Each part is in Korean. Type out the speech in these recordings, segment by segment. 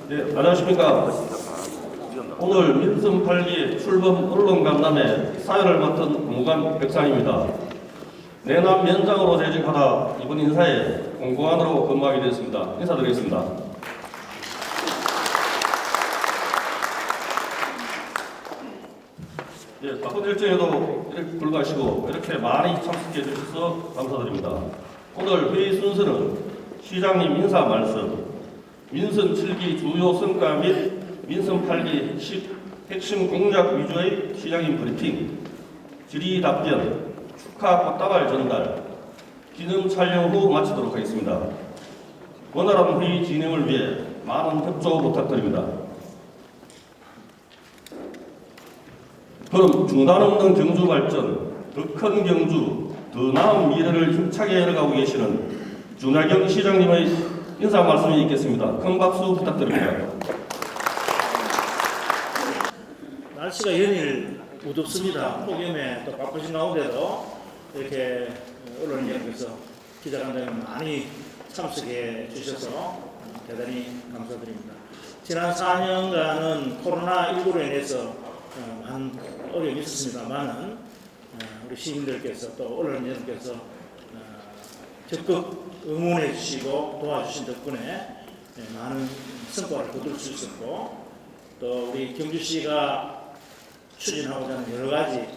네, 안녕하십니까. 오늘 민선 8기 출범 언론 간담회 사회를 맡은 공무관 백상입니다. 내남 위원장으로 재직하다 이번 인사에 공무관으로 근무하게 되었습니다. 인사드리겠습니다. 예, 바쁜 일정에도 이렇게 불구하시고 이렇게 많이 참석해 주셔서 감사드립니다. 오늘 회의 순서는 시장님 인사 말씀, 민선 7기 주요 성과 및 민선 8기 핵심 공약 위주의 시장님 브리핑, 질의 답변, 축하 꽃다발 전달, 기념 촬영 후 마치도록 하겠습니다. 원활한 회의 진행을 위해 많은 협조 부탁드립니다. 그럼 중단 없는 경주 발전, 더 큰 경주, 더 나은 미래를 힘차게 열어가고 계시는 준하경 시장님의 인사 말씀이 있겠습니다. 큰 박수 부탁드립니다. 날씨가 연일 무덥습니다. 폭염에 또 바쁘신 가운데도 이렇게 언론 여러분께서 기자간담회 많이 참석해 주셔서 대단히 감사드립니다. 지난 4년간은 코로나19로 인해서 많은 어려움이 있었습니다만은 우리 시민들께서 또 언론 여러분께서 적극 응원해 주시고 도와주신 덕분에 많은 성과를 거둘 수 있었고, 또 우리 경주시가 추진하고자 하는 여러 가지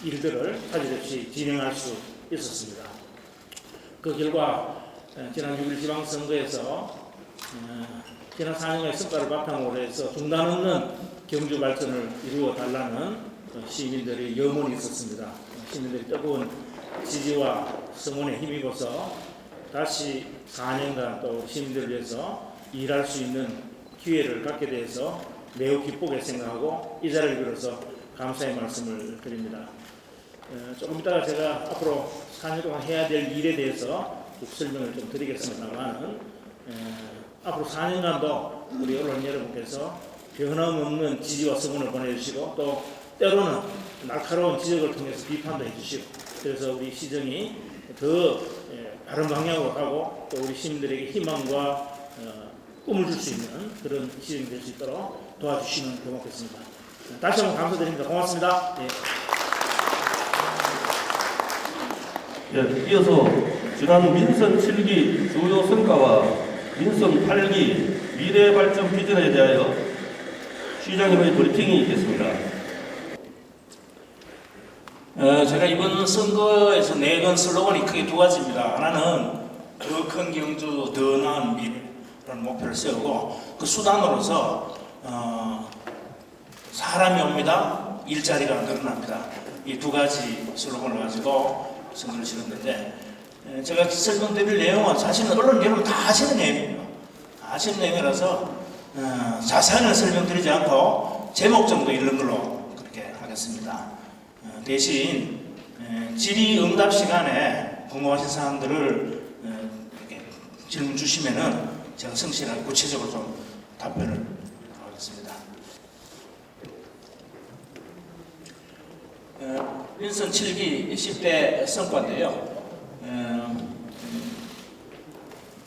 일들을 사실없이 진행할 수 있었습니다. 그 결과 지난 6일 지방선거에서 지난 4년간의 성과를 바탕으로 해서 중단 없는 경주 발전을 이루어 달라는 시민들의 염원이 있었습니다. 시민들의 뜨거운 지지와 성원에 힘입어서 다시 4년간 또 시민들을 위해서 일할 수 있는 기회를 갖게 돼서 매우 기쁘게 생각하고 이 자리를 빌어서 감사의 말씀을 드립니다. 조금 이따가 제가 앞으로 4년 동안 해야 될 일에 대해서 설명을 좀 드리겠습니다만, 앞으로 4년간도 우리 언론 여러분께서 변함없는 지지와 성원을 보내주시고, 또 때로는 날카로운 지적을 통해서 비판도 해주시고, 그래서 우리 시정이 더 바른 방향으로 가고 또 우리 시민들에게 희망과 꿈을 줄 수 있는 그런 시정이 될 수 있도록 도와주시면 고맙겠습니다. 다시 한번 감사드립니다. 고맙습니다. 예, 이어서 지난 민선 7기 주요 성과와 민선 8기 미래 발전 비전에 대하여 시장님의 브리핑이 있겠습니다. 제가 이번 선거에서 내건 슬로건이 크게 두 가지입니다. 하나는 더 큰 경주, 더 나은 미래라는 목표를 세우고, 그 수단으로서 사람이 옵니다. 일자리가 늘어납니다. 이 두 가지 슬로건을 가지고 선거를 치렀는데, 제가 설명드릴 내용은 사실은 언론 여러분 다 아시는 내용이에요. 다 아시는 내용이라서 자세히는 설명드리지 않고 제목 정도 읽는 걸로 그렇게 하겠습니다. 대신 질의응답 시간에 궁금하신 사항들을 이렇게 질문 주시면은 제가 성실하게 구체적으로 좀 답변을 하겠습니다. 민선 7기 10대 성과인데요.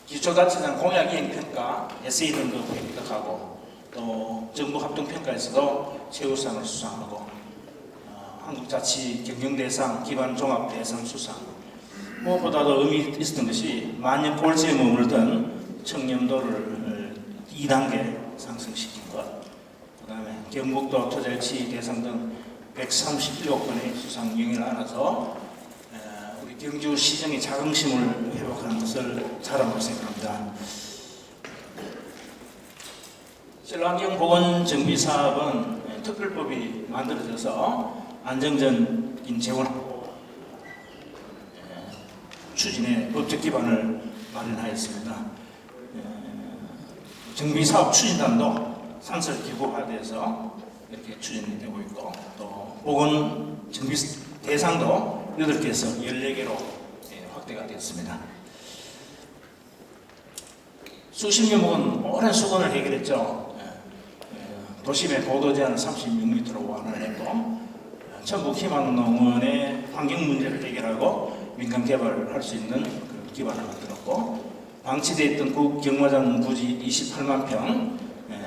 기초자치단 공약이행 평가, 에세이 등도 획득하고, 또 정부 합동평가에서도 최우상을 수상하고, 한국자치 경영대상, 기반종합대상 수상, 무엇보다도 의미 있었던 것이 만년 꼴찌에 머물던 청렴도를 2단계 상승시킨 것, 그 다음에 경북도 토자유치 대상 등 137건의 수상 영예를 안아서 우리 경주시정의 자긍심을 회복하는 것을 잘한다고 생각합니다. 신환경보건정비사업은 특별법이 만들어져서 안정적인 재원하고 추진에 법적 기반을 마련하였습니다. 정비사업 추진단도 상설 기구화돼서 이렇게 추진되고 있고, 또 보건 정비 대상도 8개에서 14개로 확대가 되었습니다. 수십 년은 오랜 수건을 해결했죠. 도심의 보도 제한을 36m로 완화를 했고, 전북 희망농원의 환경 문제를 해결하고 민간 개발을 할 수 있는 그런 기반을 만들었고, 방치되어 있던 국경마장 부지 28만 평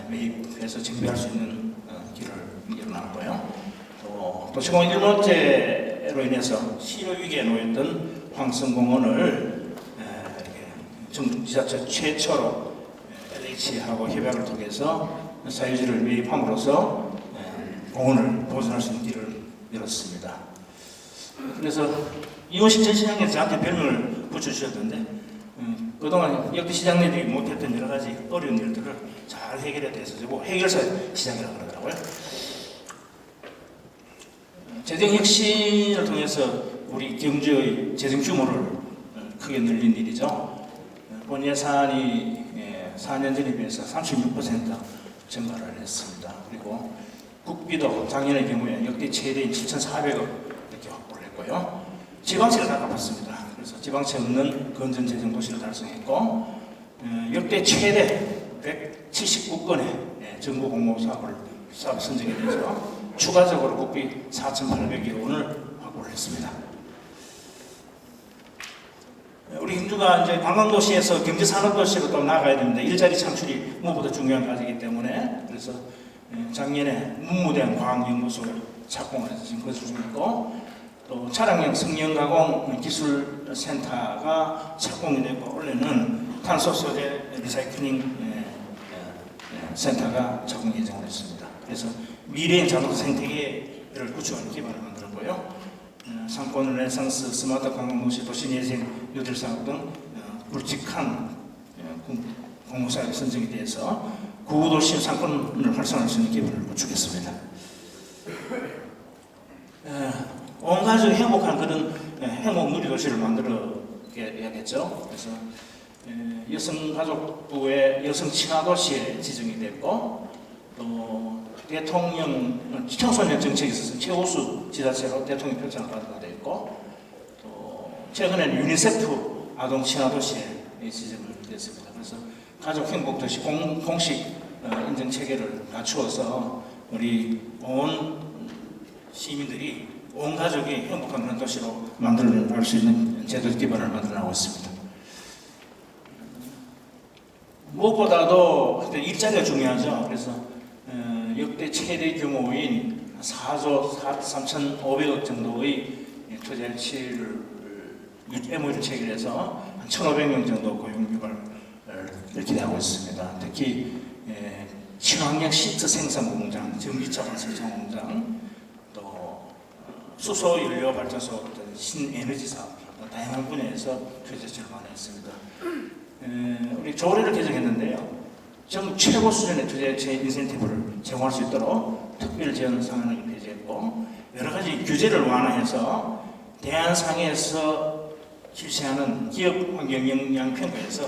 매입해서 정비할 수 있는 길을 열어놨고요. 또 도시공원 1호제로 인해서 실효 위기에 놓였던 황성공원을 정부 지자체 최초로 LH하고 협약을 통해서 사유지를 매입함으로써 공원을 보존할 수 있는 길을 열었습니다. 그래서 이호식 전 시장님께서 저한테 별명을 붙여주셨는데 그동안 역대 시장님들이 못했던 여러 가지 어려운 일들을 잘 해결해서 해결사 시장이라고 그러더라고요. 재정 혁신을 통해서 우리 경주의 재정 규모를 크게 늘린 일이죠. 본 예산이 4년 전에 비해서 36% 증가를 했습니다. 그리고 국비도 작년의 경우에 역대 최대인 7,400억 이렇게 확보를 했고요. 지방채를 다 갚았습니다. 그래서 지방채 없는 건전 재정 도시를 달성했고 역대 최대 179건의 정부 공모 사업 선정에 대해서 추가적으로 국비 4,800여 원을 확보를 했습니다. 우리 경주가 이제 관광도시에서 경제산업도시로 또 나가야 됩니다. 일자리 창출이 무엇보다 중요한 과제이기 때문에 그래서 작년에 문무대한 과학연구소를 착공을 해서 지금 건설 중이고 또 차량용 성형가공 기술센터가 착공이 되고 올해는 탄소소재 리사이클링 센터가 착공 예정을 했습니다. 그래서 미래의 자동차 생태계를 구축하는 기반을 만들었고요. 상권 르네상스 스마트 관광도시 도시예생 뉴딜 사업 등 굵직한 공모사업에 선정이 돼서 구도시 상권을 활성화할 수 있는 기반을 구축했습니다. 온 가족이 행복한 그런 행복 누리도시를 만들어야겠죠. 그래서 여성가족부의 여성친화도시에 지정이 됐고 또 대통령 청소년 정책에 있어서 최우수 지자체로 대통령 표창을 받게 되었고 또 최근에는 유니세프 아동 친화도시에 지정을 됐습니다. 그래서 가족 행복도시 공식 인증 체계를 갖추어서 우리 온 시민들이 온 가족이 행복한 그런 도시로 만들어낼 수 있는 제도 기반을 만들어나고 있습니다. 무엇보다도 일자리가 중요하죠. 그래서 역대 최대 규모인 4조 3,500억 정도의 투자 유치를 MOU를 체결해서 한 1,500명 정도 고용 유발을 기대하고 있습니다. 특히 친환경 시트 생산 공장, 전기차 발생차 공장, 또 수소 연료 발전소 같은 신에너지 사업 다양한 분야에서 투자 유치를 많이 했습니다. 우리 조례를 개정했는데요. 전국 최고 수준의 투자 유치 인센티브를 제공할 수 있도록 특별 지원 상한을 배제했고 여러 가지 규제를 완화해서 대한상에서 실시하는 기업 환경 영향 평가에서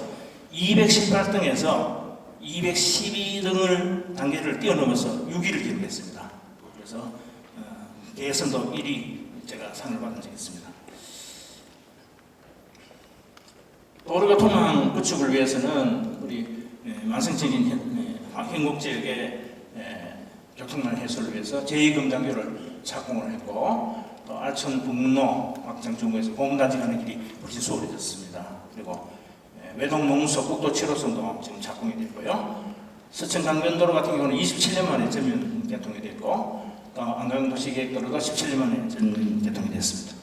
218등에서 212등을 단계를 뛰어넘어서 6위를 기록했습니다. 그래서 개선도 1위 제가 상을 받은 적이 있습니다. 도로교통망 구축을 위해서는 우리 만성적인 행복 지역의 교통망 해소를 위해서 제2금장교를 착공을 했고 또 알천 북로 확장 중구에서 공단지 가는 길이 훨씬 수월해졌습니다. 그리고 외동 농서 국도 7호선도 지금 착공이 됐고요. 서천 강변도로 같은 경우는 27년 만에 전면 개통이 됐고 또 안강도시계획도로도 17년 만에 전면 개통이 됐습니다.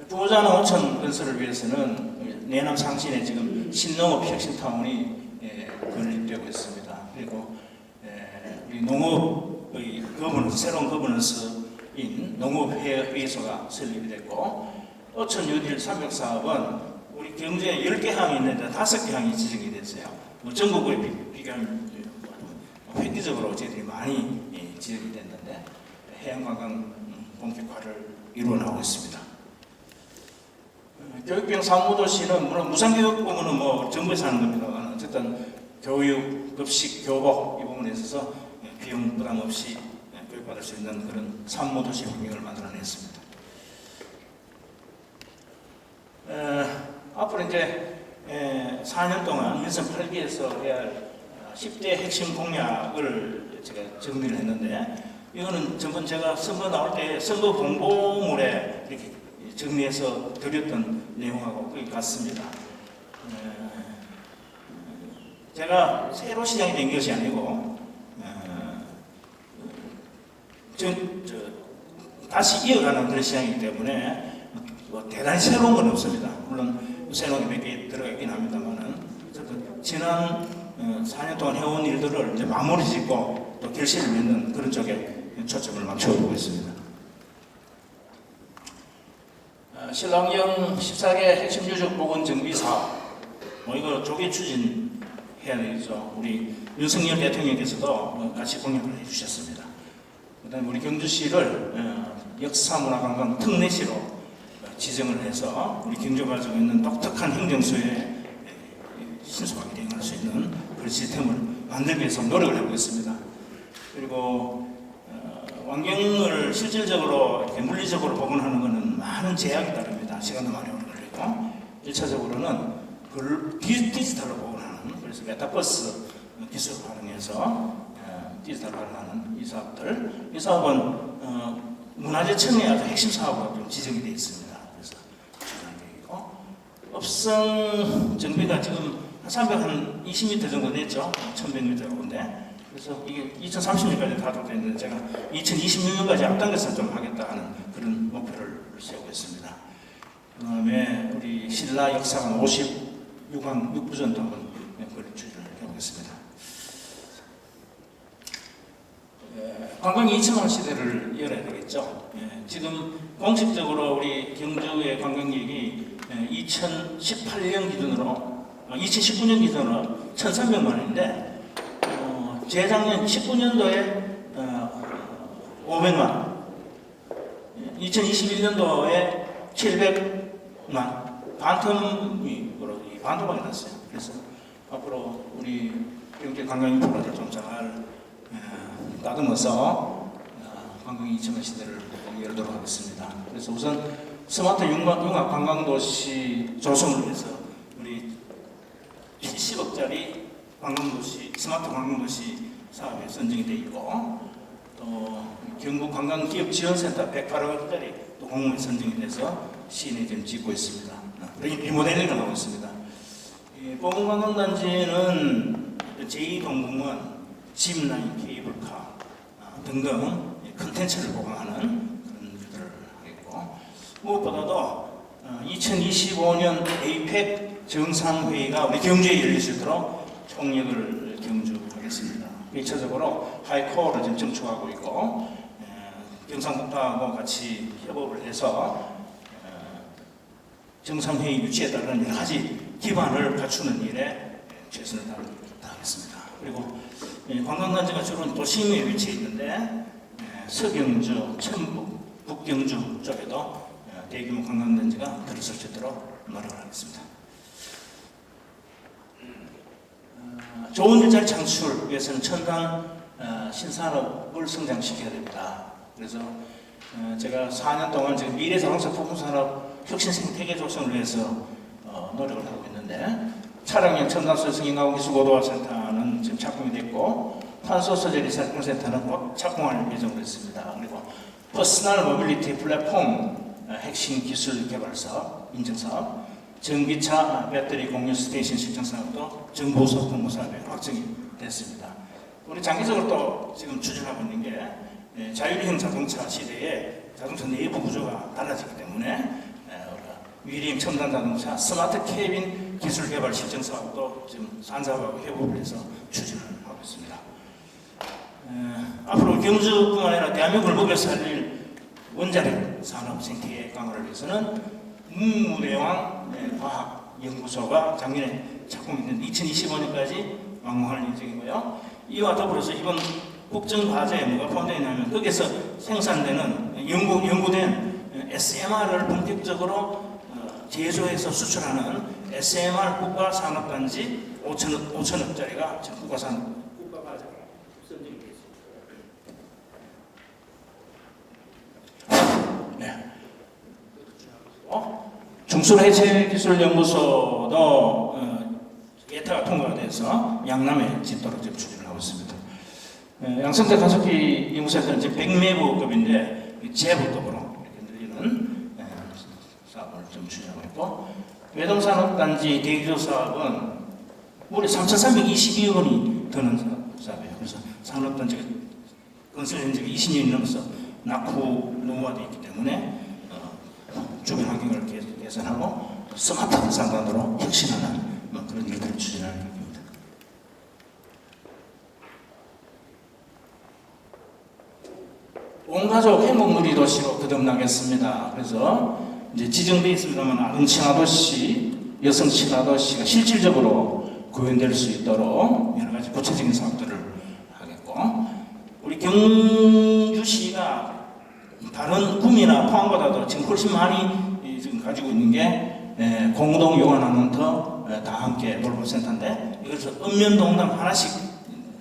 부호자는 온천 건설을 위해서는 내남 상신에 지금 신농업 혁신타운이 건립되고 있습니다. 그리고 우리 농업의 새로운 거버넌스인 농업회의소가 설립이 됐고 어촌 뉴딜 300 사업은 우리 경주에 10개 항이 있는데 5개 항이 지정이 됐어요. 전국으로 비교하면 획기적으로 저희들이 많이 지정이 됐는데 해양관광 본격화를 이루어 나오고 있습니다. 교육비용 사무도시는 물론 무상교육부문은 뭐 정부에서 하는 겁니다. 어쨌든 교육, 급식, 교복 이 부분에 있어서 비용 부담 없이 교육받을 수 있는 그런 사무도시 환경을 만들어냈습니다. 앞으로 이제 4년 동안 민선 8기에서 해야 할 10대 핵심 공약을 제가 정리를 했는데 이거는 전번 제가 선거 나올 때 선거 공보물에 이렇게 정리해서 드렸던 내용하고 거의 같습니다. 제가 새로 시장이 된 것이 아니고 다시 이어가는 그런 시장이기 때문에 뭐 대단히 새로운 건 없습니다. 물론 새로운 게 몇 개 들어가긴 합니다만은 지난 4년 동안 해온 일들을 이제 마무리 짓고 또 결실을 맺는 그런 쪽에 초점을 맞춰보고 있습니다. 신랑령 14개 핵심 유적 복원 정비 사업, 뭐 이거 조기 추진해야 되겠죠. 우리 윤석열 대통령께서도 같이 공약을 해주셨습니다. 그다음에 우리 경주시를 역사문화관광 특례시로 지정을 해서 우리 경주가 가지고 있는 독특한 행정수에 신속하게 대응할 수 있는 그런 시스템을 만들기 위해서 노력을 하고 있습니다. 그리고 환경을 실질적으로 이렇게 물리적으로 복원하는 것은 많은 제약이 따릅니다. 시간도 많이 오래 걸리고 1차적으로는 그걸 디지털로 복원하는, 그래서 메타버스 기술을 활용해서 디지털로 하는 이 사업들, 이 사업은 문화재청의 아주 핵심 사업으로 좀 지정이 되어 있습니다. 그래서 추진할 계획이고, 업성 정비가 지금 한 320m 정도 됐죠. 1100m 정도인데, 그래서 이게 2030년까지 다 되는데 제가 2026년까지 앞당겨서 좀 하겠다 하는 그런 목표를 세우고 있습니다. 그 다음에 우리 신라 역사관 56왕 6부전도 한번 그걸 추진을 해보겠습니다. 관광이 2천만 시대를 열어야 되겠죠. 지금 공식적으로 우리 경주의 관광객이 2018년 기준으로 2019년 기준으로 1,300만 원인데 재작년 19년도에 500만, 2021년도에 700만, 반토막이 났어요. 그래서 앞으로 우리 경제 관광 인프라를 좀 잘 다듬어서 관광 2천만 시대를 열도록 하겠습니다. 그래서 우선 스마트 융합 관광도시 조성을 위해서 우리 70억짜리 관광도시, 스마트 관광도시 사업에 선정이 되어 있고, 또 경북 관광기업지원센터 108억짜리 또 공모에 선정이 돼서 시내 지금 짓고 있습니다. 리모델링을 하고 있습니다. 보건관광단지는 제2동공원, 짚라인, 케이블카 등등 컨텐츠를 보강하는 그런 일들을 하겠고, 무엇보다도 2025년 에이펙 정상회의가 우리 경주에 열릴 수 있도록 총력을 경주하겠습니다. 1차적으로 하이코어를 지금 정축하고 있고, 경상북도하고 같이 협업을 해서 정상회의 유치에 따른 여러 가지 기반을 갖추는 일에 최선을 다하겠습니다. 그리고 관광단지가 주로 도심에 위치해 있는데 서경주, 천북, 북경주 쪽에도 대규모 관광단지가 들어설 수 있도록 노력을 하겠습니다. 좋은 일자리 창출 위해서는 첨단 신산업을 성장시켜야 됩니다. 그래서 제가 4년 동안 지금 미래자동차 부품산업 혁신 생태계 조성을 위해서 노력을 하고 있는데, 차량용 첨단소형 인가공기술 고도화센터는 지금 착공이 됐고, 탄소소재 리사이클 센터는 곧 착공할 예정으로 있습니다. 그리고 퍼스널 모빌리티 플랫폼 핵심 기술 개발 사업, 인증 사업, 전기차 배터리 공유 스테이션 실증 사업도 정보소 공모 사업에 확정이 됐습니다. 우리 장기적으로 또 지금 추진하고 있는 게 자율형 자동차 시대에 자동차 내부 구조가 달라지기 때문에 위리형 첨단 자동차 스마트 캐빈 기술 개발 실증 사업도 지금 산사업하고 협업을 해서 추진을 하고 있습니다. 앞으로 경주뿐만 아니라 대한민국을 먹여 살릴 원자력 산업 생태계 강화를 위해서는 문무대왕 과학연구소가 작년에 착공된 2025년까지 완공할 예정이고요. 이와 더불어서 이번 국정과제에 뭐가 포함되어 있냐면 거기에서 생산되는 연구된 SMR을 본격적으로 제조해서 수출하는 SMR 국가산업단지 5천억짜리가 지금 국가과제로 선정이 되어 있습니다. 네. 중술해체기술연구소도 예타가 통과가 돼서 양남에 짓도록 지금 추진을 하고 있습니다. 양성대 가속기 연구센터는 지금 100메가급인데 제부급으로 이렇게 늘리는 사업을 좀 추진하고 있고, 외동산업단지 대기조 사업은 무려 3,322억 원이 드는 사업이에요. 그래서 산업단지가 건설 현재가 20년이 넘어서 낙후 노후화되어 있기 때문에 주변 환경을 개선하고 스마트한 상단으로 혁신하는 그런 일들을 추진하는 계획입니다. 온가족 행복누리 도시로 거듭나겠습니다. 그래서 이제 지정되어 있습니다만 아동 친화도시, 여성 친화도시가 실질적으로 구현될 수 있도록 여러 가지 구체적인 사업들을 하겠고, 우리 경주시가 다른 구미나 포항보다도 지금 훨씬 많이 지금 가지고 있는 게 공동 요원아몬터 다 함께 돌봄센터인데, 이것을 읍면동당 하나씩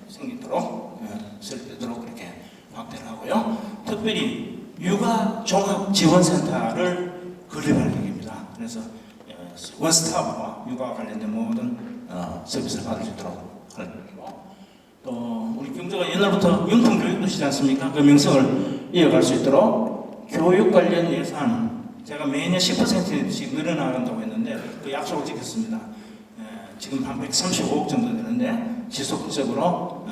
생기도록 설계되도록 그렇게 확대를 하고요. 특별히 육아 종합 지원센터를 건립할 계획입니다. 그래서 원스톱과 육아와 관련된 모든 서비스를 받을 수 있도록 할 거고, 또 우리 경주가 옛날부터 영통 교육 도시지 않습니까? 그 명성을 이어갈 수 있도록 교육 관련 예산 제가 매년 10%씩 늘어나간다고 했는데 그 약속을 지켰습니다. 지금 한 135억 정도 되는데 지속적으로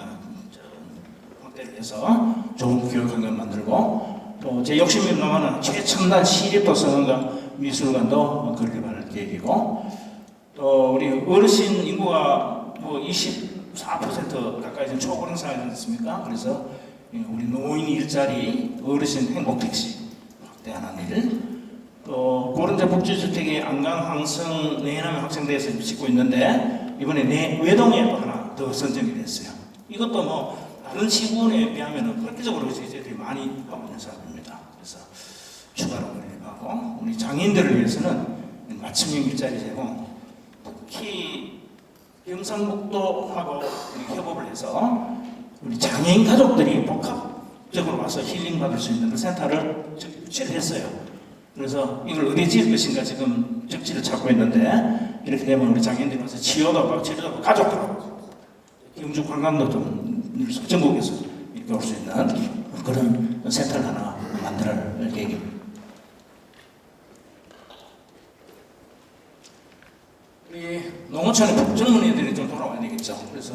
확대를 해서 좋은 교육 환경을 만들고, 또 제 욕심이 나면은 최첨단 시립도서관과 미술관도 건립할 계획이고, 또 우리 어르신 인구가 뭐 24% 가까이 된 초고령 사회지 않습니까? 그래서 우리 노인 일자리, 어르신 행복 택시 확대하는 일, 또 고령자 복지주택이 안강, 항성, 내남 학생대에서 짓고 있는데 이번에 외동에 또 하나 더 선정이 됐어요. 이것도 뭐 다른 시군에 비하면 획기적으로 저희들이 많이 하고 있는 사업입니다. 그래서 추가로 건립하고, 우리 장애인들을 위해서는 맞춤형 일자리 제공, 특히 경상북도하고 협업을 해서 우리 장애인 가족들이 복합적으로 와서 힐링 받을 수 있는 센터를 유치를 했어요. 그래서 이걸 어디에 지을 것인가 지금 적지를 찾고 있는데, 이렇게 되면 우리 장애인들이 와서 치료도 하고 치료도 하고 가족들하고 경주 관광도 좀 전국에서 이렇게 올 수 있는 그런 센터를 하나 만들 계획입니다. 우리 농어촌에 젊은이들이 좀 돌아와야 되겠죠. 그래서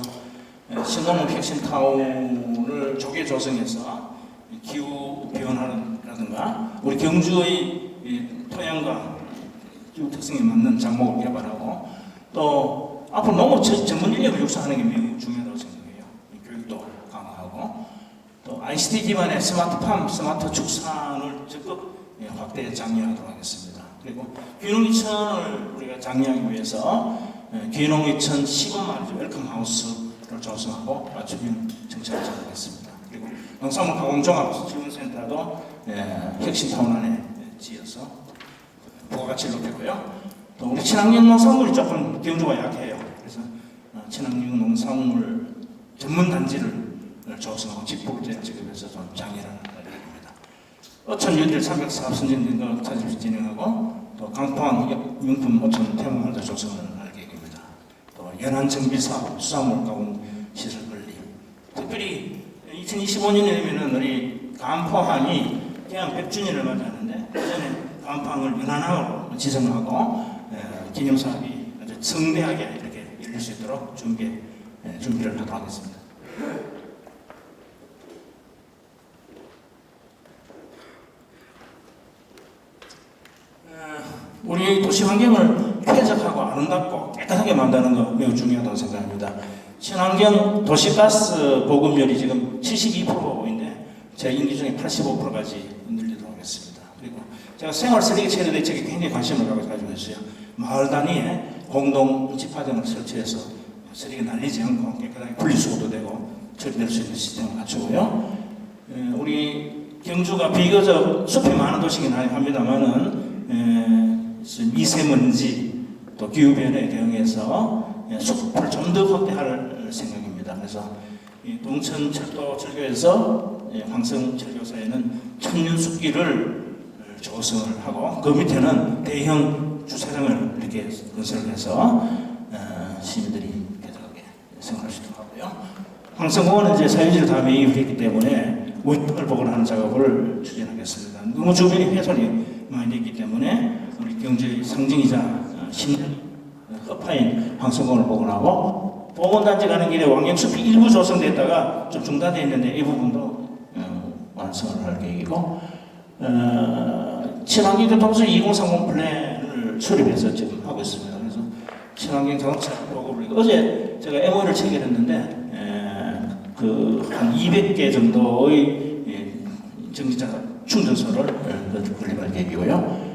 신농업 혁신타운을 조개 조성해서 기후 변화라든가 우리 경주의 토양과 기후 특성에 맞는 작목을 개발하고, 또 앞으로 농업 전문 인력을 육성하는 게 매우 중요하다고 생각해요. 교육도 강화하고, 또 ICT 기반의 스마트팜, 스마트 축산을 적극 확대 장려하도록 하겠습니다. 그리고 귀농이천을 우리가 장려하기 위해서 귀농이천 시범 웰컴하우스를 조성하고 맞춤형 정책을 진행하겠습니다. 그리고 농산물 가공 종합 지원센터도 혁신타운 안에 지어서 부가가치를 높이고요. 또 우리 친환경 농산물이 조금 경주가 약해요. 그래서 친환경 농산물 전문 단지를 조성하고 직불제를 지급해서 좀 장려를 하는 계획입니다. 어촌 연질 304 선진된 거 차질 진행하고, 또 강포항 명품 어촌 테마도 조성을 할 계획입니다. 또 연안 정비사업, 수산물 가공 시설 건립. 특별히 2025년에 되면은 우리 강포항이 개항 100주년을 맞이하는데, 그 전에 강포항을 연안항으로 지정하고 기념사업이 아주 성대하게 이렇게 열릴 수 있도록 준비를 하도록 하겠습니다. 우리 도시 환경을 쾌적하고 아름답고 깨끗하게 만드는 거 매우 중요하다고 생각합니다. 친환경 도시가스 보급률이 지금 72%인데 제 임기 중에 85%까지 늘리도록 하겠습니다. 그리고 제가 생활 쓰레기 처리 대책에 굉장히 관심을 가지고 있어요. 마을 단위에 공동 집화점을 설치해서 쓰레기 날리지 않고 깨끗하게 분리수거도 되고 처리될 수 있는 시스템을 갖추고요. 우리 경주가 비교적 숲이 많은 도시긴 합니다만은 미세먼지 또 기후변화에 대응해서 숲을 좀 더 확대할 생각입니다. 그래서 동천철도 철교에서 황성철교사에는 천년숲길을 조성을 하고, 그 밑에는 대형 주차장을 이렇게 건설을 해서 시민들이 쾌적하게 생활할 수 있도록 하고요. 황성공원은 이제 사유지를 다 매입을 했기 때문에 원격을 보관하는 작업을 추진하겠습니다. 너무 주변이 훼손이 많이 됐기 때문에 우리 경제의 상징이자 신념 허파인 황성공을 복원하고 복원단지 가는 길에 왕경숲이 일부 조성됐다가 좀 중단되어 있는데 이 부분도 완성을 할 계획이고 친환경 도시 2030 플랜을 수립해서 지금 하고 있습니다. 그래서 친환경 자동차 보급을 어제 제가 MOU를 체결했는데 한 200개 정도의 전기차 충전소를 건립할 계획이고요.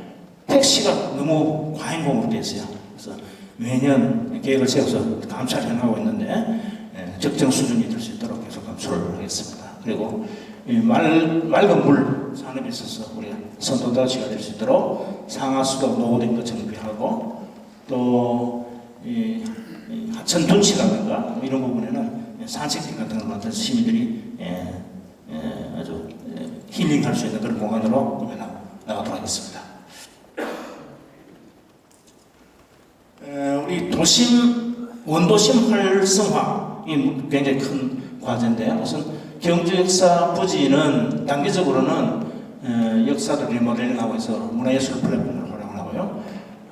택시가 너무 과잉공으로 되어 있어요. 그래서 매년 계획을 세워서 감찰을 해나가고 있는데 적정 수준이 될 수 있도록 계속 감수를 하겠습니다. 그리고 맑은 물 산업에 있어서 우리가 선도도시가 될 수 있도록 상하수도 노후된 거 정비하고 또 하천 둔치라든가 이런 부분에는 산책길 같은 걸 만들어서 시민들이 아주 힐링할 수 있는 그런 공간으로 나가도록 하겠습니다. 우리 원도심 활성화 이 굉장히 큰 과제인데 우선 경주 역사 부지는 단기적으로는 역사를 리모델링하고 있어 문화예술 플랫폼을 활용을 하고요.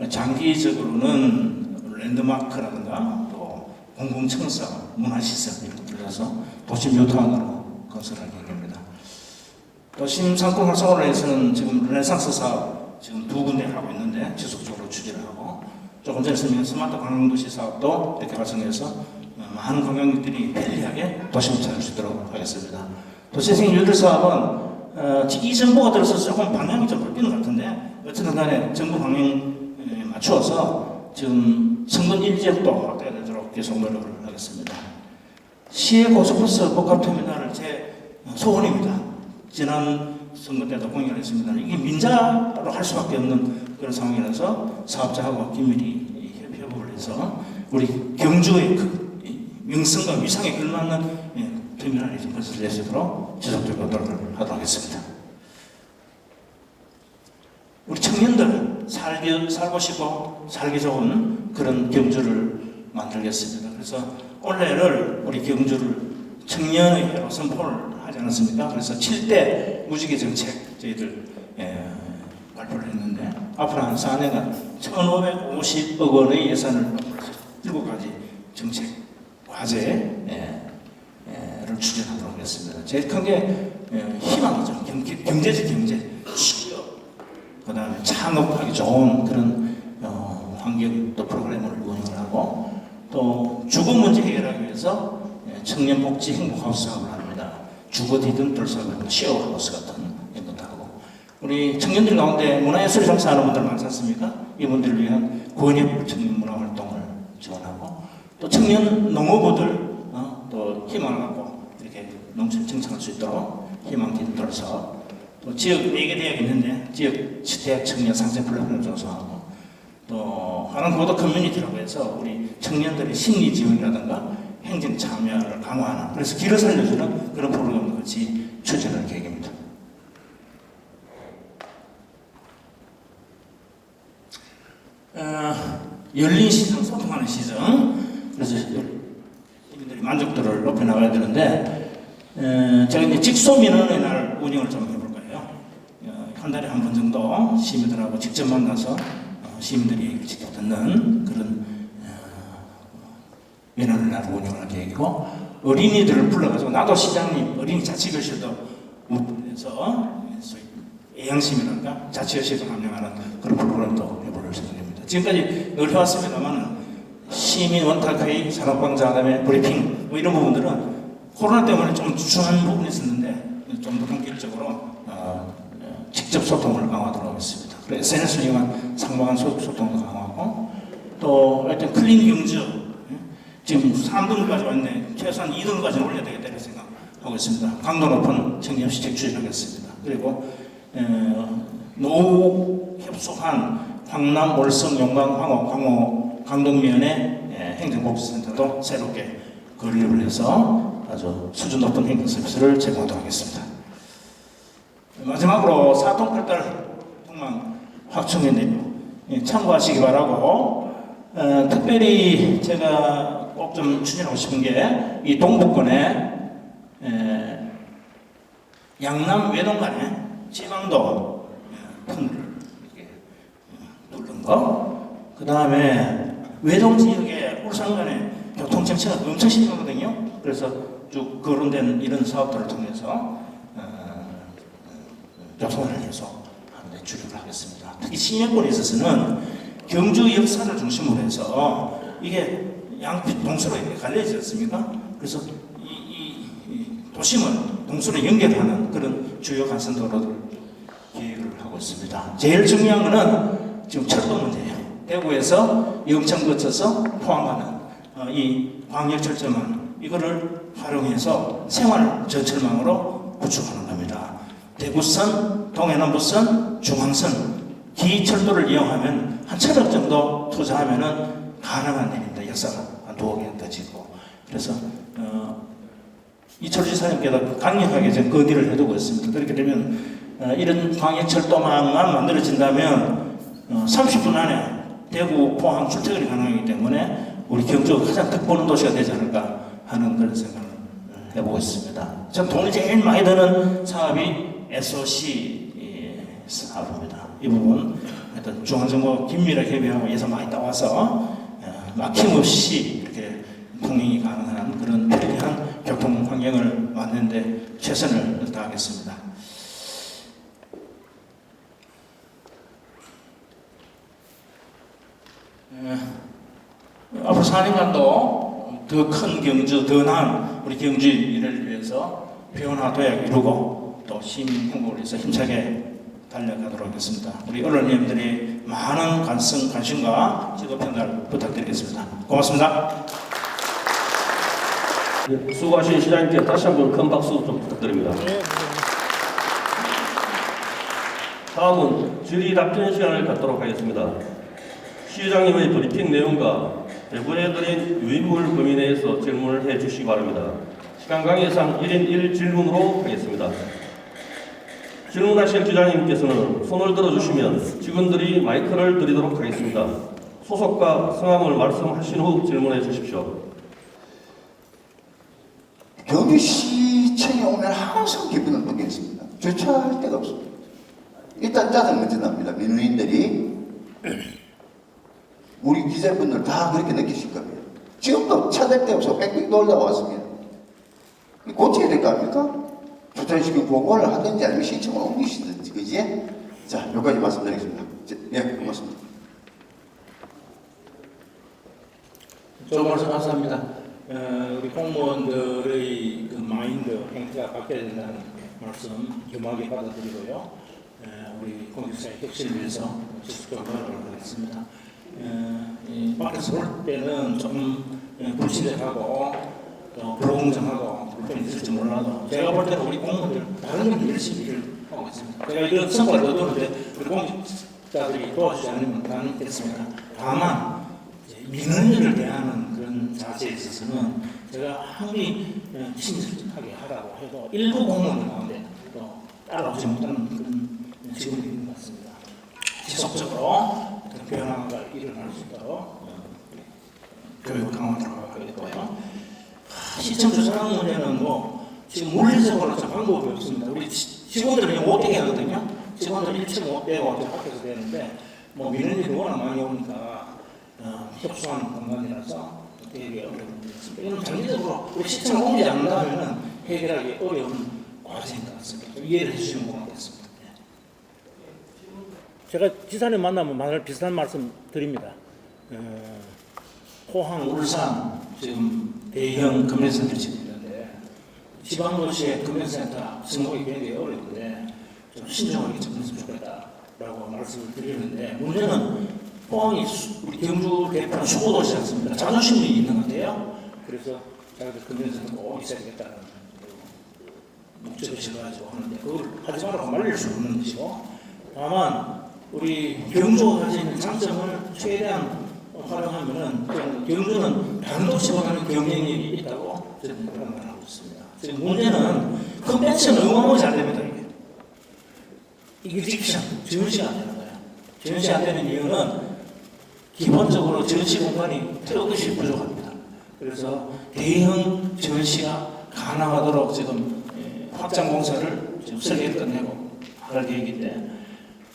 장기적으로는 랜드마크라든가 또 공공청사, 문화시설 이런 것들 들어서 도심 유토안으로 건설할 계획입니다. 도심 상권 활성화를 위해서는 지금 르네상스 사업 지금 2군데 하고 있는데 지속적으로 추진을 하고 조금 전에 설명한 스마트 관광도시 사업도 이렇게 활성화해서 많은 관광객들이 편리하게 도심을 찾을 수 있도록 하겠습니다. 도시생 유들 사업은 이 정부가 들어서 조금 방향이 좀 바뀌는 것 같은데 어쨌든 간에 정부 방향에 맞추어서 지금 성분 1지역도 확대되도록 계속 노력을 하겠습니다. 시외 고속버스 복합터미널을 제 소원입니다. 지난 선거 때도 공약을 했습니다. 이게 민자로 할 수밖에 없는 그런 상황이라서 사업자하고 긴밀히 협업을 해서 우리 경주의 명성과 위상에 걸맞는 터미널이 좀 건설될 수 있도록 지속적으로 노력을 하도록 하겠습니다. 우리 청년들 살고 싶고 살기 좋은 그런 경주를 만들겠습니다. 그래서 올해를 우리 경주를 청년의 해로 선포를 하지 않았습니까? 그래서 7대 무지개 정책 저희들 발표를 했는데 앞으로 한 4년간 1,550억 원의 예산을 7가지 정책 과제를 추진하도록 하겠습니다. 제일 큰 게 희망이죠. 경제적 경제, 취업, 그 다음에 창업하기 좋은 그런 환경 또 프로그램을 운영을 하고 또 주거 문제 해결하기 위해서 청년 복지 행복하우스 사업을 합니다. 주거 디딤돌 사업을 쉐어하우스 같은 이런 것도 하고 우리 청년들 가운데 문화예술 종사하는 분들 많지 않습니까? 이분들을 위한 권역 청년 문화 활동을 지원하고 또 청년 농업부들 또 희망을 갖고 이렇게 농촌 정착할 수 있도록 희망 디딤돌 사업 또 지역 4개 대학이 있는데 지역 대학 청년 상생 플랫폼을 조성하고 또 하는 고도 커뮤니티라고 해서 우리 청년들의 심리 지원이라든가 행정 참여를 강화하는 그래서 길을 살려주는 그런 프로그램을 같이 추진할 계획입니다. 열린 시정, 소통하는 시정 그래서 시민들이 만족도를 높여 나가야 되는데 제가 이제 직소민원의 날 운영을 좀 해볼 거예요. 한 달에 한 번 정도 시민들하고 직접 만나서 시민들이 얘기를 직접 듣는 그런 민원을 날 운영할 계획이고 어린이들을 불러가지고 나도 시장님 어린이 자치교실도 해서 애양심이랄까 자치교실도 함양하는 그런 프로그램도 해볼 생각입니다. 지금까지 늘 해왔습니다만 시민 원탁회의, 산업광장, 그다음에 브리핑 뭐 이런 부분들은 코로나 때문에 좀 주춤한 부분이 있었는데 좀 더 본격적으로 직접 소통을 강화하도록 하겠습니다. 그래서 SNS를 이용한 상방한 소통도 강화하고 또 하여튼 클린 경주 지금 3등까지 왔는데 최소한 2등까지 올려야 되겠다 이렇게 생각하고 있습니다. 강도 높은 청년 시책 추진하겠습니다. 그리고 노후 협소한 황남, 월성, 용강, 황호, 강호, 강동면의 행정복지센터도 새롭게 건립을 해서 아주 수준 높은 행정 서비스를 제공하도록 하겠습니다. 마지막으로 4통8달 통망 확충의 내용 참고하시기 바라고 특별히 제가 꼭 좀 추진하고 싶은 게 이 동북권에 양남 외동 간에 지방도 거. 그 다음에 외동 지역에 울산 간에 교통 정체가 엄청 심하거든요. 그래서 쭉 거론된 이런 사업들을 통해서 교통을 해소하는 데 주력을 하겠습니다. 특히 신영권에 있어서는 경주 역사를 중심으로 해서 이게 양피 동서로 이렇게 갈려지지 않습니까? 그래서 이 도심을 동서로 연결하는 그런 주요 간선도로들 계획을 하고 있습니다. 제일 중요한 거는 지금 철도 문제예요. 대구에서 영천 거쳐서 포항 가는 이 광역철도망 이거를 활용해서 생활 전철망으로 구축하는 겁니다. 대구선, 동해남부선, 중앙선 기철도를 이용하면 한 1,000억 정도 투자하면은 가능한 일입니다. 역사가 한 2억이 더 지고. 그래서 이철주 사장님께서 강력하게 지금 건의를 해두고 있습니다. 그렇게 되면 이런 광역철도망만 만들어진다면 30분 안에 대구, 포항 출퇴근이 가능하기 때문에 우리 경주가 가장 득보는 도시가 되지 않을까 하는 그런 생각을 해보고 있습니다. 전 돈이 제일 많이 드는 사업이 SOC 사업입니다. 이 부분 하여튼 중앙정부 긴밀하게 협의하고 예산 많이 따와서 막힘없이 이렇게 통행이 가능한 그런 편리한 교통 환경을 만드는데 최선을 다하겠습니다. 앞으로 4년간도 더 큰 경주, 더 나은 우리 경주인을 위해서 표현화 도약 이루고 또 시민 행복을 위해서 힘차게 달려가도록 하겠습니다. 우리 언론님들이 많은 관심과 지도 편달 부탁드리겠습니다. 고맙습니다. 수고하신 시장님께 다시 한번 큰 박수 좀 부탁드립니다. 다음은 질의 답변 시간을 갖도록 하겠습니다. 시장님의 브리핑 내용과 배분해드린 유인물 범위 내에서 질문을 해주시기 바랍니다. 시간 관계상 1인 1질문으로 하겠습니다. 질문하실 기자님께서는 손을 들어주시면 직원들이 마이크를 드리도록 하겠습니다. 소속과 성함을 말씀하신 후 질문해 주십시오. 경주시청에 오면 항상 기분을 느꼈습니다. 주차할 데가 없습니다. 일단 짜증 먼저 납니다. 민원인들이 우리 기자분들 다 그렇게 느끼실 겁니다. 지금도 차댈 데 없어 빽빽 놀다 왔습니다. 고쳐야 될 거 아닙니까? 주차시키고 보고를 하든지 아니면 시청을 옮기시든지, 그지? 자, 여기까지 말씀드리겠습니다. 네, 고맙습니다. 좋은 말씀 감사합니다. 우리 공무원들의 그 마인드, 행태가 바뀌어야 된다는 말씀 겸하게 받아들이고요. 우리 공직사회 혁신을 위해서 지속적으로 노력을 하겠습니다. 밖에서 볼 때는 좀 불친절하고 또 불공정하고 불편이 있을지 몰라도 제가 볼 때는 우리 공무원들 다른 분들 열심히 일을 하고 있습니다. 제가 이런 성과를 얻었는데 우리 공직자들이 도와주지 않으면 가능했겠습니까? 다만 민원인을 대하는 그런 자세에 있어서는 제가 아무리 친절하게 하라고 해도 일부 공무원들 가운데 또 따라오지 못하는 그런 직원들이 있는 것 같습니다. 지속적으로 변화가 일어날 수 있도록 교육 강화 들어가고요. 시청 조사하는 문제는 뭐 지금 물리적으로 방법이 없습니다. 우리 직원들이 못 되게 하거든요. 직원들 1층 못 되고 밖에서 되는데 뭐 민원인들이 워낙 많이 오니까 협소한 공간이라서 되게 어려운 문제입니다. 이건 장기적으로 우리 시청을 옮기지 않는다면 해결하기 어려운 과제인 것 같습니다. 이해를 해주시면 고맙겠습니다. 제가 지사님 만나면 비슷한 말씀 드립니다. 포항, 울산 지금 대형 금연센터 지금 있는데 지방도시의 금연센터 승복이 굉장히 어려운데 좀 신중하게 접근했으면 좋겠다라고 말씀을 드리는데 문제는 포항이 우리 경주 대표는 수도도시 않습니까? 자존심이 있는 것 같아요. 그래서 자기들 금연센터 꼭 있어야 되겠다는 목적을 가지고 하는데 그걸 하지 말라고 말릴 수 없는 것이고 다만 우리 경주가 가지는 장점을 최대한 활용하면은 경주는 다른 도시보다는 경쟁력이 있다고 저는 판단하고 있습니다. 지금 문제는 컨벤션 너무 잘 됩니다. 이게 익지션 전시가 안 되는 거예요. 전시 안 되는 이유는 기본적으로 전시 공간이 뜨것이 부족합니다. 그래서 대형 전시가 가능하도록 지금 확장 공사를 지금 설계를 끝내고 할 계획인데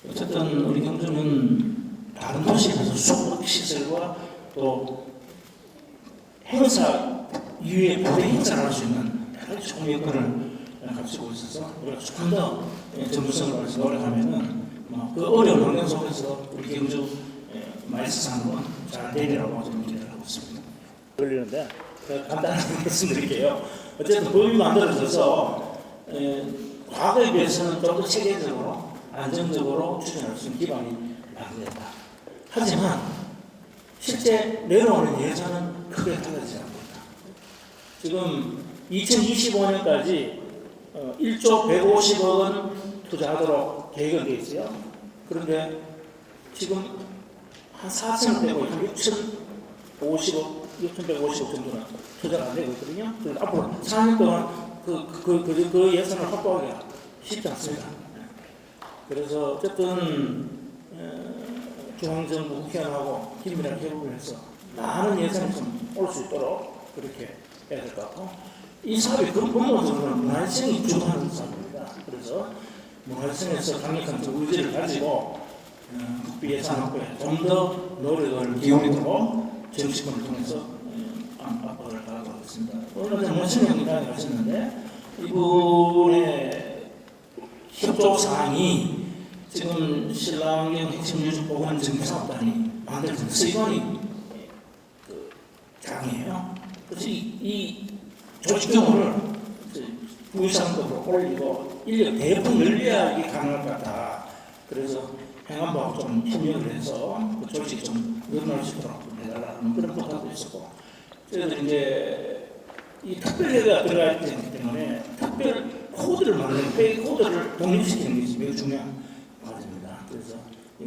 어쨌든 우리 경주는 다 다른 도시에서 수업 시설과 또 행사 이후에 부대 행사를 할 수 있는 여러 가지 좋은 여건을 가지고 있어서 우리가 조금 더 전문성을 가지고 노력하면은 그 어려운 환경 속에서 우리 경주 마이스상은 잘 되리라고 저는 기대를 하고 있습니다. 걸리는데 간단하게 말씀드릴게요. 어쨌든 법이 만들어져서 과거에 비해서는 좀 더 체계적으로 안정적으로 추진할 수 있는 기반이 마련됐다. 하지만 실제 내려오는 예산은 크게 달라지지 않습니다. 지금 2025년까지 1조 150억 원 투자하도록 계획은 되어 있어요. 그런데 지금 한 4천억 되고 한 6,150억 정도는 투자가 안 되고 있거든요. 그래서 앞으로 4년 동안 그 예산을 확보하기가 쉽지 않습니다. 그래서 어쨌든 중앙정부 국회의원하고 긴밀하게 협업을 해서 많은 예산이 좀 올 수 있도록 그렇게 해야 될 것 같고, 이 사업이 근본적으로는 문화재청이 주도하는 사업입니다. 그래서 문화재청에서 강력한 의지를 가지고 국비 예산 확보에 좀 더 노력을 기울이도록 정치권을 통해서 압박을 가하고 있습니다. 오늘 정원신 형님이 가셨는데 이분의 협조 사항이 지금 신라환경 핵심 유지 보건 정비사업단이 만들어진 수의관이 장이에요. 그래서 이 조직 규모를 부유상급으로 올리고 인력 대폭 늘려야 이게 가능할 것 같다. 그래서 행안부하고 좀 협력을 해서 그 조직이 좀 늘어날 수 있도록 좀 해달라는 그런 부탁도 있었고, 저희들이 이제 이 특별회가 들어가 있기 때문에 특별 코드를 만드는 회의 코드를 독립시키는 것이 매우 중요한 과정입니다. 그래서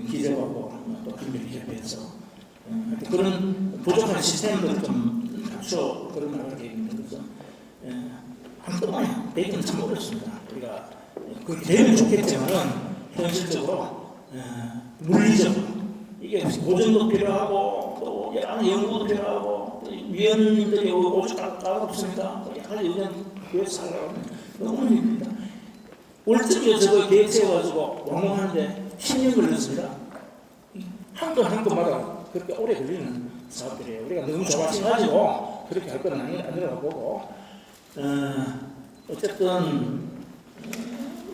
기재하고 또 김밀히 협의해서 그런 부족한 시스템들을 좀 갖춰 그런 나갈 계획입니다. 그래서 한꺼번에 되기는 참 어렵습니다. 우리가 그렇게 되면 좋겠지만은 현실적으로 물리적으로 이게 고정도 필요하고 또 여러 연구도 필요하고 위원님들이 오죽 까다롭습니다. 여러 가지 의견 교육서 하려면 너무 힘듭니다. 월적이 저거 계획 세워가지고 완공하는데 10년 걸렸습니다. 한 건마다 그렇게 오래 걸리는 사업들이에요. 우리가 너무 조바심가지고 그렇게 할 건 아니라고 보고, 어쨌든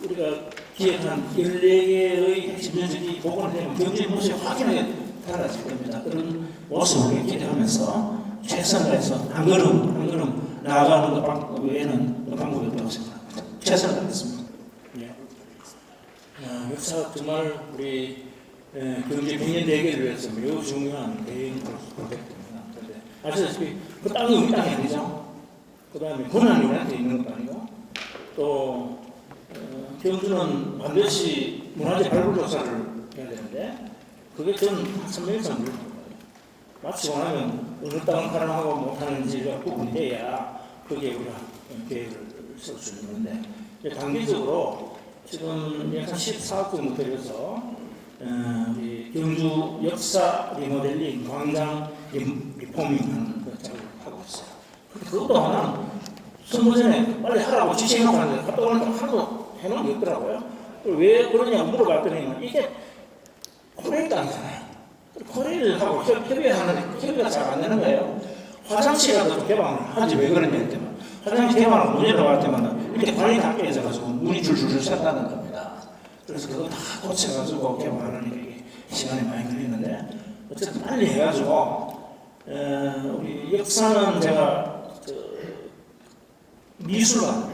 우리가 기획한 14개의 핵심 전적이 복원되면 경제 모습이 확연하게 달라질 겁니다. 그런 모습을 기대하면서 최선을 다해서 한 걸음 나아가는 것 외에는 방법이 없다고 생각합니다. 최선을 다하겠습니다. 예. 역사 정말 우리 경제 100년 대계를 위해서 매우 중요한 대응 프로젝트입니다. 그런데 아시다시피 그 땅이 우리 땅이 아니죠. 그 다음에 권한이 우리한테 있는 것도 아니고, 또 경주는 반드시 문화재 발굴 조사를 해야 되는데 그게 전 3년 이상 걸릴 거예요. 마치고 나면 어느 땅을 활용하고 못하는지가 구분이 돼야 거기에 우리가 계획을 쓸 수 있는데, 단기적으로 지금 약 14억 정도 들여서 우리 경주 역사 리모델링, 광장 리포밍하는 그 작업을 하고 있어요. 그것도 하나는 선거 전에 빨리 하라고 지시해놓고 하는데 갔다 오니까 하나도 해놓은 게 없더라고요. 왜 그러냐고 물어봤더니 이게 코레일 땅이잖아요. 코레일하고 협의가 잘 안 되는 거예요. 화장실이라도 개방을 하지 왜 그러냐 했더니 화장실 개방을 문제로 할 때마다 이렇게 관리 다 깨져가지고 물이 줄줄줄 샌다는 겁니다. 그래서 그거 다 고쳐가지고 개방하는 게 시간이 많이 걸리는데, 어쨌든 빨리 해가지고 우리 역사는 제가 미술관,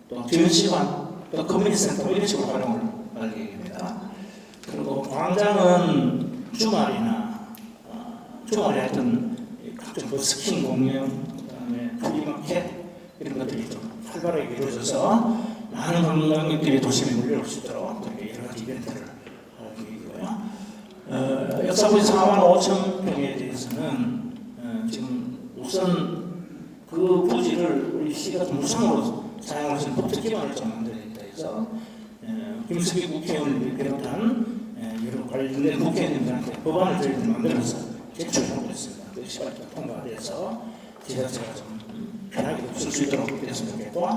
또 전시관, 또 커뮤니티 센터 이런 식으로 활용을 할 계획입니다. 그리고 광장은 주말에 하여튼 각종 버스킹 공연, 그다음에 플리마켓 이런 것들이 좀 활발하게 이루어져서 많은 관광객들이 도심에 몰려올 수 있도록 그렇게 여러 가지 이벤트를 할 계획이고요. 역사부지 4만 5천 평에 대해서는 지금 우선 그 부지를 우리 시가 좀 무상으로 사용할 수 있는 법적 기반을 좀 만들어야 된다 해서 김수기 국회의원을 비롯한 여러 관련된 국회의원들한테 법안을 저희들이 만들어서 제출하고 있습니다. 그 시간이 통과돼서 지자체가 좀 편하게 쓸 수 있도록 됐으면 좋겠고,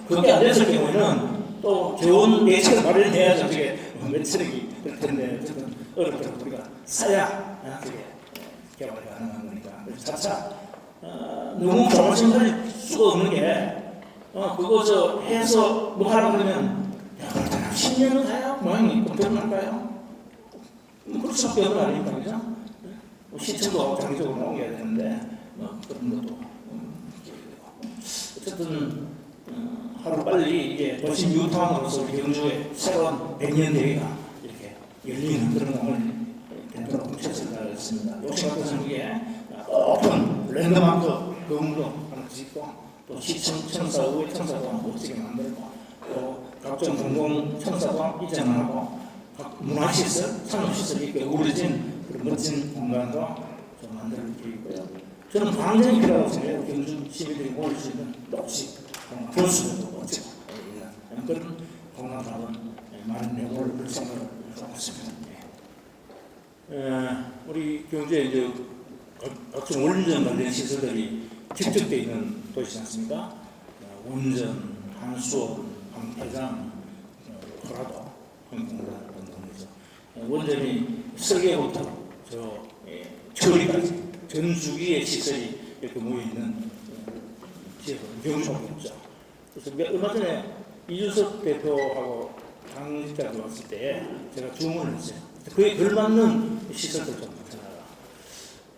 그게 안 됐을 경우에는 또 좋은 대책을 마련해야지 어떻게 매출액이 될 텐데, 어쨌든 어렵더라도 우리가 사야 그게 개발이 가능한 거니까. 그래서 차차 너무 조심할 수가 없는 게 그거 저 해서 뭐 하라 그러면 야 그렇다 10년은 가야 모양이 검토할까요? 그럴 수밖에 없는 거 아닙니까? 그죠? 시청도 장기적으로 옮겨야 되는데 그런 것도 어쨌든 하루 빨리 이게 도시 뉴타운으로서 우리 경주에 새로운 100년 대회가 이렇게 열리는 그런 공을 되도록 최선을 다하겠습니다. 욕심 같은 성기에 오픈 랜드마크 건물도 하나 짓고 또 시청 청사, 의회 청사도 멋지게 만들고 또 각종 공공 청사도 이전하고 각 문화시설, 산업시설 이렇게 어우러진 그런 멋진 공간도 좀 만들 계획이고요. 저는 굉장히 필요하다고 생각해요. 경주 시민들이 모일 수 있는 녹지, 분수도 멋지고 그런 공간 사업은 많은 내용을 볼 생각을 하고 있습니다. 우리 경주에 이제 각종 원전 관련 시설들이 집적되어 있는 도시지 않습니까? 원전, 한수원, 황태장, 호라도, 황공단 등등 해서 원전이 설계부터 처리까지 전 주기의 시설이 이렇게 모여 있는 지역은 경주밖에 없죠. 그래서 얼마 전에 이준석 대표하고 당직자가 왔을 때 제가 주문을 했어요. 그에 걸맞는 시설들 좀 나타나라.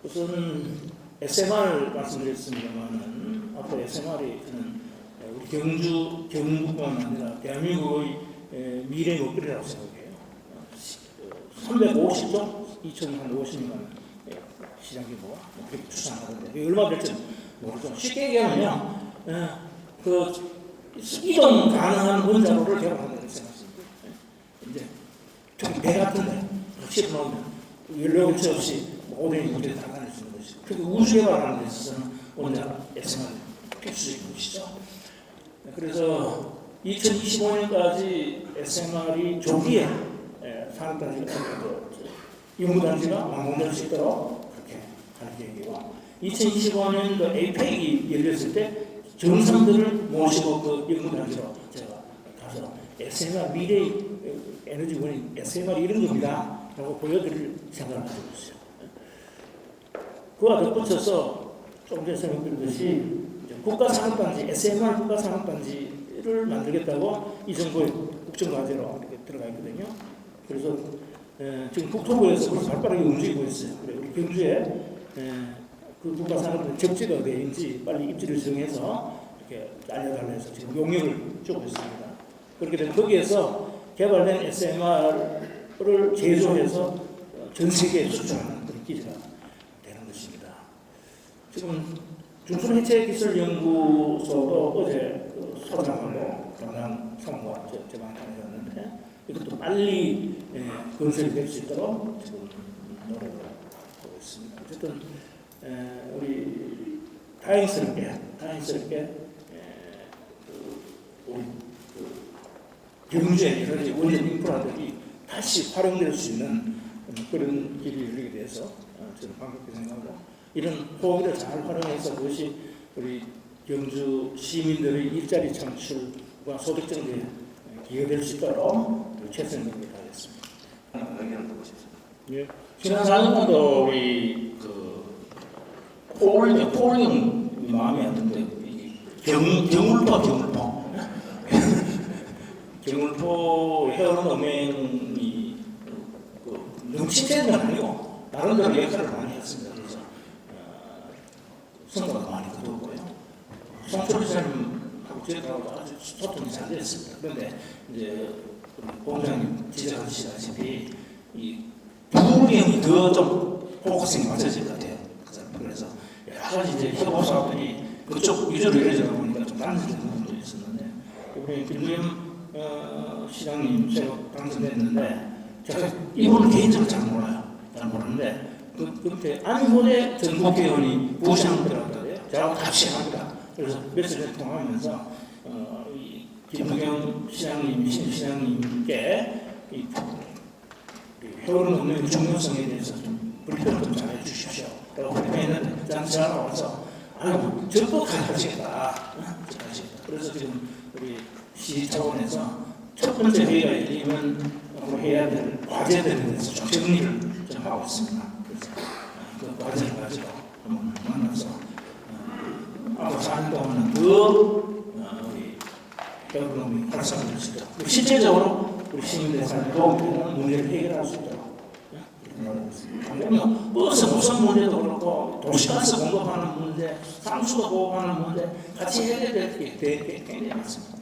우선 SMR 말씀드렸습니다만은 앞으로 SMR이 저는 우리 경주, 경북뿐만 아니라 대한민국의 미래 목표라고 생각해요. 350조, 2050년 시장 규모가 그렇게 추산하던데 얼마 될지 모르죠. 쉽게 얘기하면요, 이동 가능한 원자로를 개발한다고 생각하십니다. 이제 특히 배 같은데 실어 놓으면 연료 교체 없이 모든 문제를 다 다닐 수 있는 것이죠. 특히 우주 개발하는 데 있어서는 원자로 SMR 필수적인 것이죠. 그래서 2025년까지 SMR이 조기에 산업단지가 연구단지가 완공될 수 있도록 그렇게 할 계획이고 2025년도 에이펙이 열렸을 때 정상들을 모시고 그 연구단지로 제가 가서 SMR 미래의 에너지원인 SMR이 이런 겁니다 라고 보여드릴 생각을 가지고 있어요. 그와 덧붙여서 조금 전에 설명드렸듯이 국가산업단지, SMR 국가산업단지를 만들겠다고 이 정부의 국정과제로 이렇게 들어가 있거든요. 그래서 지금 국토부에서 그런 발빠르게 움직이고 있어요. 그래 우리 경주에 그 국가산업단지 적지가 어디인지 빨리 입지를 정해서 이렇게 알려달라 해서 지금 용역을 주고 있습니다. 그렇게 되면 거기에서 개발된 SMR을 제조해서 전 세계에 수출하는 그런 기지가 되는 것입니다. 지금 중순해체기술연구소도 어제 소장하고 담당 상무가 제방 다녀왔는데 이것도 빨리 건설이 될 수 있도록 지금 노력을 하고 있습니다. 어쨌든 우리 다행스럽게 우리 경주의 여러 가지 원전 인프라들이 다시 활용될 수 있는 그런 길이 열리게 돼서 저는 반갑게 생각하고 이런 호흡을 잘 활용해서 그것이 우리 경주 시민들의 일자리 창출과 소득 증대에 기여될 수 있도록 최선을 다하겠습니다. 의견을 듣고 싶습니다. 예. 지난 4년간도 우리 포울링 마음에 안 든데 경울포 해오는 동맹이 능치되는 건 아니고 나름대로 역할을 많이 했습니다. 그래서 성과가 많이 거뒀고요. 송철희 선생님하고 저하고 아주 소통이 잘 됐습니다. 그런데 이제 본부장님 지적하시다시피 이 부경이 더 좀 포커싱이 맞춰질 것 같아요. 그래서 여러 가지 이제 협업 사업들이 그쪽 위주로 이루어지다 보니까 좀 단순한 부분도 있었는데 우리 김주임 시장님 제가 당선됐는데 제가 이분을 개인적으로 잘 몰라요. 잘 모르는데 그때 안훈의 전국회의원이 부시장 들어갔다고요. 저하고 같이 합니다. 그래서 메시지를 통하면서 이 김부경 시장님, 신 시장님께 이 회원은 없는 중요성에 대해서 좀 불평 좀 잘해 주십시오. 라고 불평했는데 전화 와서 아유 적극하시겠다. 그래서 지금 우리 시 차원에서 첫 번째 회의가 열리면 앞으로 해야 될 과제들에 대해서 좀 정리를 좀 하고 있습니다. 그래서 그 과제를 가지고 한번 만나서 앞으로 4년 동안은 더 우리 교육농이 활성화될 수 있도록 실질적으로 우리 시민들의 삶에 도움이 되는 문제를 해결할 수 있도록 무슨 문제도 그렇고 도시가스 공급하는 문제, 상수도 공급하는 문제 같이 해결될 게 굉장히 많습니다.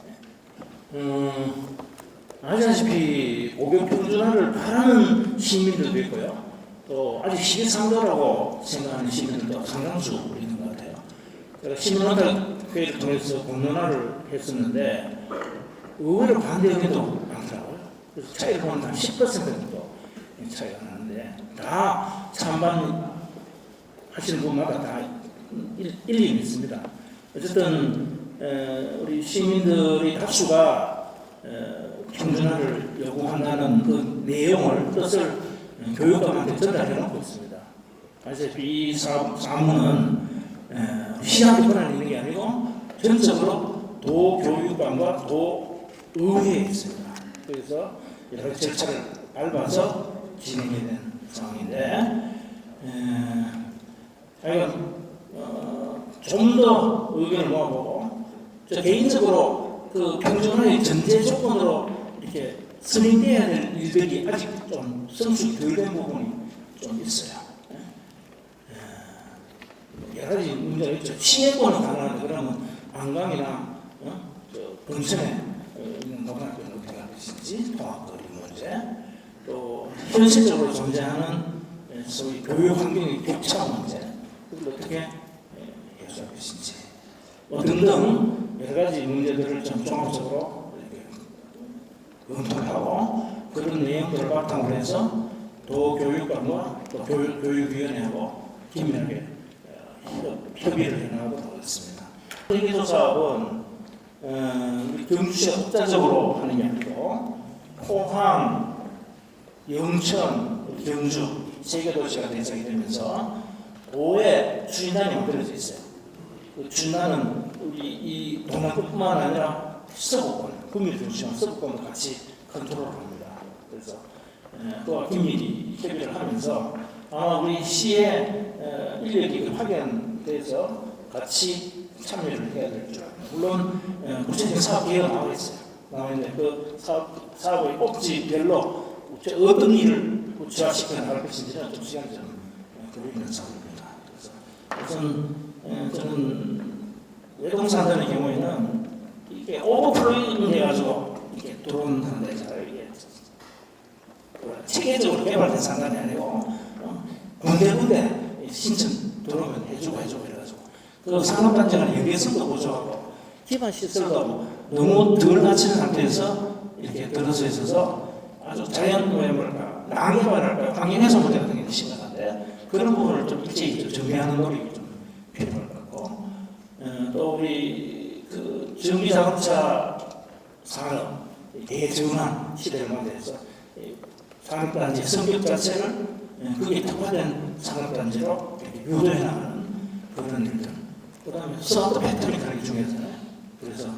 아시다시피 고교 평준화를 바라는 시민들도 있고요. 또 아직 시기상조라고 생각하는 시민들도 상당수 있는 것 같아요. 제가 시민원탁회를 통해서 공론화를 했었는데 의외로 반대 의견도 많더라고요. 그래서 차이를 보면 한 10% 정도 차이가 나는데 다 찬반 하시는 분마다 다 일리는 있습니다. 어쨌든 우리 시민들의 다수가 평준화를 요구한다는 그 내용을 뜻을 교육감한테 전달해 놓고 있습니다. 그래서 이 사무는 시한테 권한이 있는 게 아니고 전적으로 도교육감과 도의회에 있습니다. 그래서 여러 가지 절차를 밟아서 진행이 된 상황인데 좀 더 의견을 모아보고 저 개인적으로 그 평준화의 전제 조건으로 이렇게 선행돼야 될 일들이 아직 좀 성숙이 덜 된 부분이 좀 있어요. 여러 가지 문제가 있죠. 시행권은 가능한데 그러면 안강이나 근처에 있는 고등학교는 어떻게 할 것인지 통합거리 문제, 또 현실적으로 존재하는 소위 교육 환경의 격차 문제, 그걸 어떻게 해소할 것인지 등등 여러 가지 문제들을 좀 종합적으로 검토하고 그런 내용들을 바탕으로 해서 도교육감과 또 교육위원회하고 긴밀하게 협의를 해나가도록 하겠습니다. 회계조사업은 우리 경주시가 독자적으로 하는 게 아니고 포항, 영천, 경주 세 개 도시가 대상이 되면서 도에 주인단이 만들어져 있어요. 그 주인단은 우리 이 동남권뿐만 아니라 서부권, 구미를 중심한 서부권도 같이 컨트롤을 합니다. 그래서 그와 긴밀히 협의를 하면서 아마 우리 시의 인력이 확연돼서 같이 참여를 해야 될 줄 알아요. 물론 구체적인 사업 계획은 나와 있어요. 나와 있는데 그 사업의 꼭지별로 어떤 일을 구체화시켜 나갈 것인지는 좀 시간이 좀 걸리는 상황입니다. 그래서 우선 저는 외동산단의 경우에는 이게 오버플로잉 해가지고 이게 들어온다는데 이게 체계적으로 개발된 산단이 아니고 군데군데 신청 들어오면 해주고 이래가지고 그 산업단지 간의 연계성도 보조하고 기반 시설도 너무 덜 갖춘 상태에서 이렇게 들어서 있어서 아주 자연 뭐랄까 낭개발할까 환경해소 문제 같은 게 심각한데 그런 부분을 좀 일제히 정리하는 노력이 좀 필요할 것 같고 또 우리 그 전기자동차 산업 대전환 시대를 맞이해서 산업단지 성격 자체를 그게 특화된 산업단지로 유도해 나가는 그런 일들. 그 다음에 소프트 배터리 가격 중에서는 그래서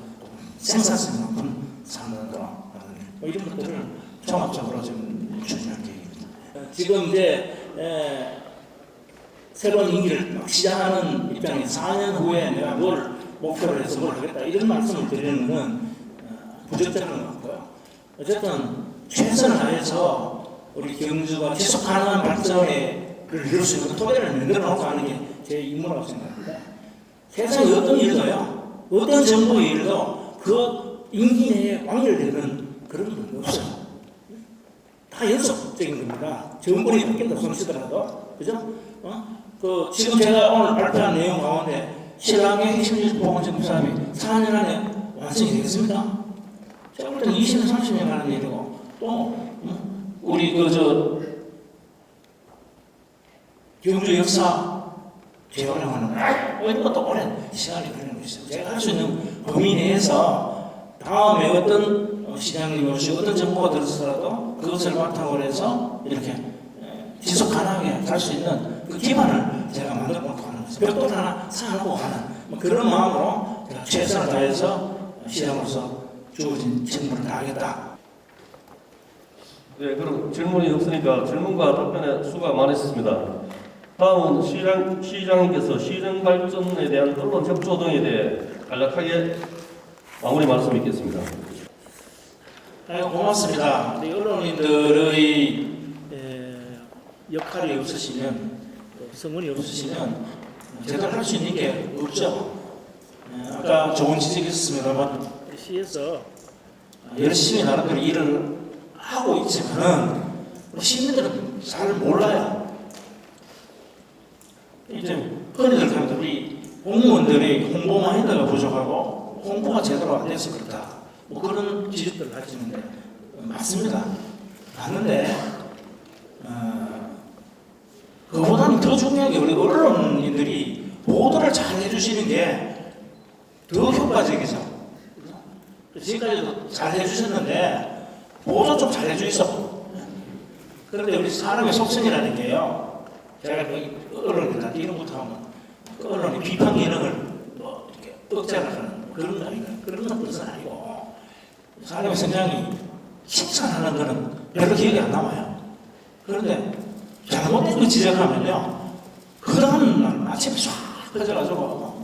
생산성이 높은 산업으로 하는 일. 뭐 이런 것들을 종합적으로 좀 추진할 계획입니다. 지금 이제 새로운 임기를 막 시작하는 입장에 4년 후에 내가 뭘 목표로 해서 뭘 하겠다 이런 말씀을 드리는 건 부적절한 것 같고요. 어쨌든 최선을 다해서 우리 경주가 지속 가능한 발전을 이룰 수 있는 토대를 만들어 놓고 하는 게 제 임무라고 생각합니다. 세상에 어떤 일도요, 어떤 정부의 일도 그 임기 내에 완결되는 그런 건 없어요. 다 연속적인 겁니다. 정권이 바뀐다 손치더라도, 그죠? 그 지금 제가 오늘 발표한 내용 가운데 신랑의 핵심 보건정부 사람이 4년 안에 완성이 되겠습니까? 제가 볼 때는 20년, 30년 하는 일이고, 또 우리 경주 역사 재활용하는 거 이런 것도 오랜 시간이 걸리는 것이죠. 제가 할 수 있는 범위 내에서 다음에 어떤 시장님이 오시고 어떤 정보가 들어서라도 그것을 바탕으로 해서 이렇게 지속 가능하게 갈 수 있는 그 기반을 제가 만들어 놓고 하는 거죠. 벽돌 하나 쌓아놓고 하는 그런 마음으로 제가 최선을 다해서 시장으로서 주어진 책무를 다하겠다. 네, 그럼 질문이 없으니까 질문과 답변의 수가 많으셨습니다. 다음은 시장님께서 시정 발전에 대한 언론 협조 등에 대해 간략하게 마무리 말씀 있겠습니다. 고맙습니다. 우리 언론인들의 역할이 없으시면, 또 성원이 없으시면 제대로 할 수 있는 게 없죠. 아까 좋은 지적이 있었습니다만 시에서 열심히 나름대로 일을 하고 있지만은 우리 시민들은 잘 몰라요. 이제 흔히들 하면 우리 공무원들이 홍보 마인드가 부족하고 홍보가 제대로 안 돼서 그렇다. 뭐 그런 지적들을 하시는데 맞습니다. 맞는데 그보다는 더 중요한 게 우리 언론인들이 보도를 잘 해주시는 게 더 효과적이죠. 지금까지도 잘 해주셨는데 보도 좀 잘 해주이소. 그런데 우리 사람의 속성이라는 게요. 제가 언론이다 이런 것부터 하면 그 언론의 비판 기능을 뭐 이렇게 억제하는 그런 거 아닌가요? 그런 것은 아니고 사람의 성향이 칭찬하는 거는 별로 기억이 안 남아요. 그런데 잘못된 거 지적하면요. 그 다음 날 아침에 쫙 퍼져가지고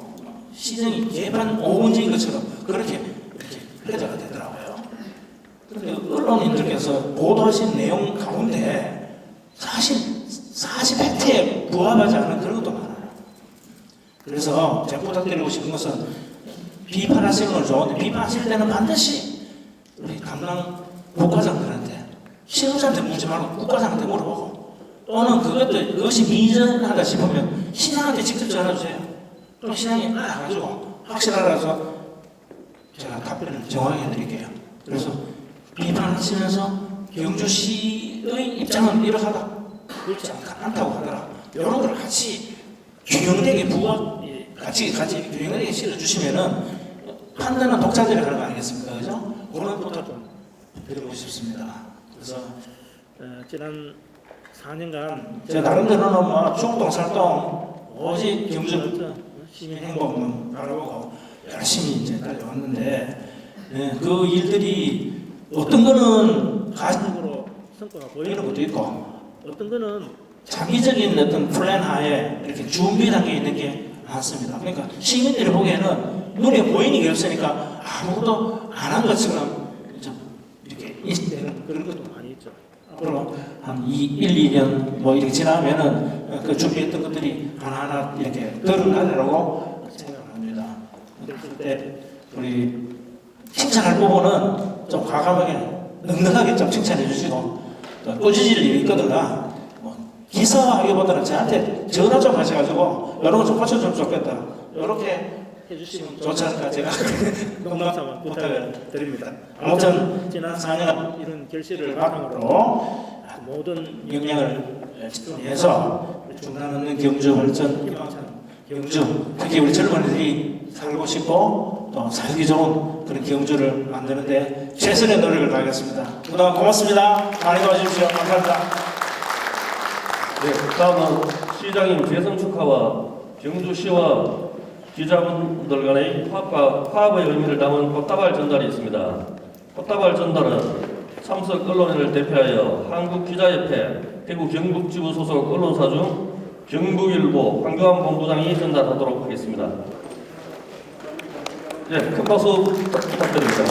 시정이 개판 5분지인 것처럼 그렇게 이렇게 회자가 되더라고요. 그런데 언론인들께서 보도하신 내용 가운데 사실 40팩트에 부합하지 않은 그런 것도 많아요. 그래서 제가 부탁드리고 싶은 것은 비판하시는 건 좋은데 비판하실 때는 반드시 우리 담당 국과장들한테 시청자한테 묻지 말고 국과장한테 물어보고 또는 그것이 미전하다 싶으면 시장한테 직접 전화 주세요. 그럼 시장이 알아가지고 확실하라서 제가 답변을 정확히 해드릴게요. 그래서 비판하시면서 경주시의 입장은 이러하다. 그렇지 않다고 하더라. 이런 걸 같이 균형되게 같이 균형되게 실어주시면은 판단은 독자들이 하는 거 아니겠습니까? 그죠? 그런 부탁 좀 드리고 싶습니다. 그래서 지난 4년간 제 나름대로는 뭐 충동살동 오직 경주 시민 행복만 바라보고 열심히 이제 달려왔는데 그 일들이 어떤 거는 가시적으로 성과가 보이는 것도 있고 어떤 거는 장기적인 어떤 플랜 하에 이렇게 준비 단계에 있는 게 많습니다. 그러니까 시민들이 보기에는 눈에 보이는 게 없으니까 아무것도 안 한 것처럼 이렇게 인식되는 그런 것도 많이 있죠. 앞으로 한 1, 2년 뭐 이렇게 지나면은 그 준비했던 것들이 하나하나 이렇게 드러나리라고 생각합니다. 그때 우리 칭찬할 부분은 좀 과감하게 넉넉하게 좀 칭찬해 주시고 또 꾸짖을 일이 있거든요. 기사하기보다는 저한테 전화 좀 하셔가지고 이런 거 좀 고쳐주면 좋겠다. 이렇게 해주시면 좋지 않을까 제가 농담삼아 부탁을 드립니다. 아무튼 지난 4년 이런 결실을 바탕으로 모든 역량을 집중해서 중단 없는 경주 발전 희망찬 경주 특히 우리 젊은이들이 살고 싶고 또 살기 좋은 그런 경주를 만드는데 최선의 노력을 다하겠습니다. 그동안 고맙습니다. 많이 도와주십시오. 감사합니다. 네, 다음은 시장님 재선 축하와 경주시와 기자분들 간의 화합의 의미를 담은 꽃다발 전달이 있습니다. 꽃다발 전달은 참석 언론인을 대표하여 한국기자협회 대구 경북지부 소속 언론사 중 경북일보 황교안 본부장이 전달하도록 하겠습니다. 네, 큰 박수 부탁드립니다.